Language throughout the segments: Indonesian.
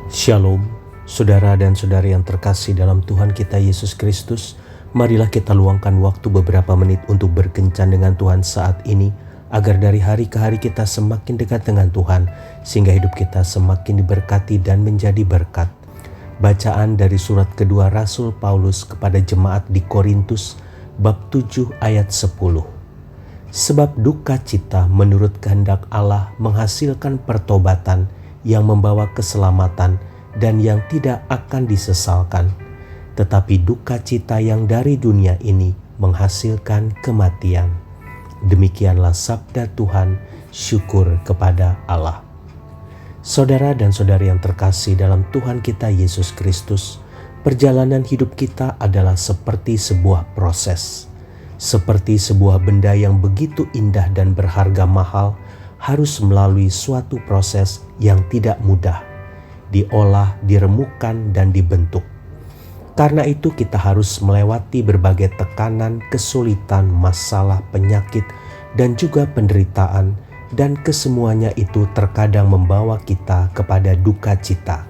Shalom, saudara dan saudari yang terkasih dalam Tuhan kita Yesus Kristus. Marilah kita luangkan waktu beberapa menit untuk berkencan dengan Tuhan saat ini, agar dari hari ke hari kita semakin dekat dengan Tuhan, sehingga hidup kita semakin diberkati dan menjadi berkat. Bacaan dari surat kedua Rasul Paulus kepada jemaat di Korintus, bab 7 ayat 10. Sebab duka cita menurut kehendak Allah menghasilkan pertobatan yang membawa keselamatan dan yang tidak akan disesalkan. Tetapi duka cita yang dari dunia ini menghasilkan kematian. Demikianlah sabda Tuhan, syukur kepada Allah. Saudara dan saudari yang terkasih dalam Tuhan kita Yesus Kristus, perjalanan hidup kita adalah seperti sebuah proses. Seperti sebuah benda yang begitu indah dan berharga mahal, harus melalui suatu proses yang tidak mudah, diolah, diremukkan, dan dibentuk. Karena itu kita harus melewati berbagai tekanan, kesulitan, masalah, penyakit, dan juga penderitaan, dan kesemuanya itu terkadang membawa kita kepada duka cita.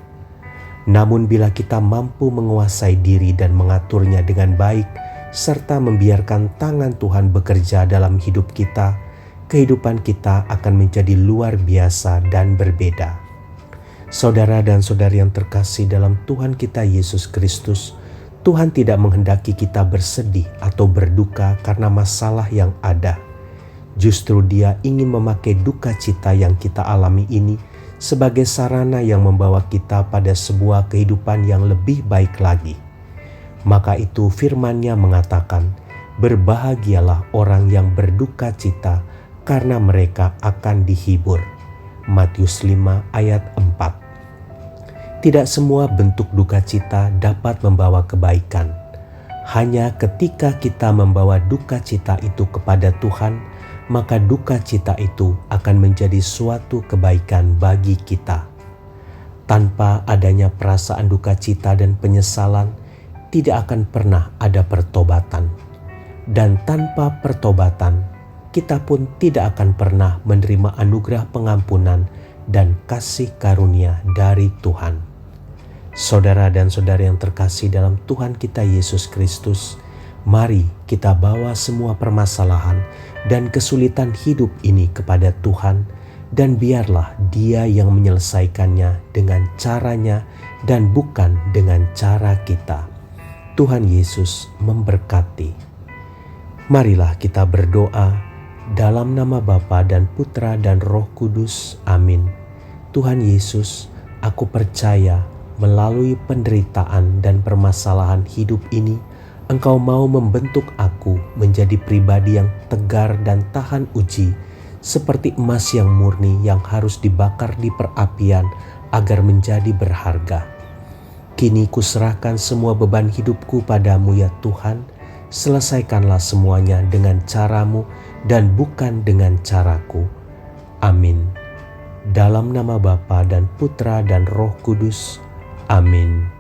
Namun bila kita mampu menguasai diri dan mengaturnya dengan baik, serta membiarkan tangan Tuhan bekerja dalam hidup kita, kehidupan kita akan menjadi luar biasa dan berbeda. Saudara dan saudari yang terkasih dalam Tuhan kita Yesus Kristus, Tuhan tidak menghendaki kita bersedih atau berduka karena masalah yang ada. Justru Dia ingin memakai duka cita yang kita alami ini sebagai sarana yang membawa kita pada sebuah kehidupan yang lebih baik lagi. Maka itu firman-Nya mengatakan, "Berbahagialah orang yang berduka cita, karena mereka akan dihibur." Matius 5 ayat 4. Tidak semua bentuk duka cita dapat membawa kebaikan. Hanya ketika kita membawa duka cita itu kepada Tuhan, maka duka cita itu akan menjadi suatu kebaikan bagi kita. Tanpa adanya perasaan duka cita dan penyesalan, tidak akan pernah ada pertobatan. Dan tanpa pertobatan, kita pun tidak akan pernah menerima anugerah pengampunan dan kasih karunia dari Tuhan. Saudara dan saudari yang terkasih dalam Tuhan kita Yesus Kristus, mari kita bawa semua permasalahan dan kesulitan hidup ini kepada Tuhan, dan biarlah Dia yang menyelesaikannya dengan caranya dan bukan dengan cara kita. Tuhan Yesus memberkati. Marilah kita berdoa. Dalam nama Bapa dan Putra dan Roh Kudus. Amin. Tuhan Yesus, aku percaya melalui penderitaan dan permasalahan hidup ini, Engkau mau membentuk aku menjadi pribadi yang tegar dan tahan uji, seperti emas yang murni yang harus dibakar di perapian agar menjadi berharga. Kini kuserahkan semua beban hidupku padamu ya Tuhan. Selesaikanlah semuanya dengan cara-Mu dan bukan dengan caraku. Amin. Dalam nama Bapa dan Putra dan Roh Kudus. Amin.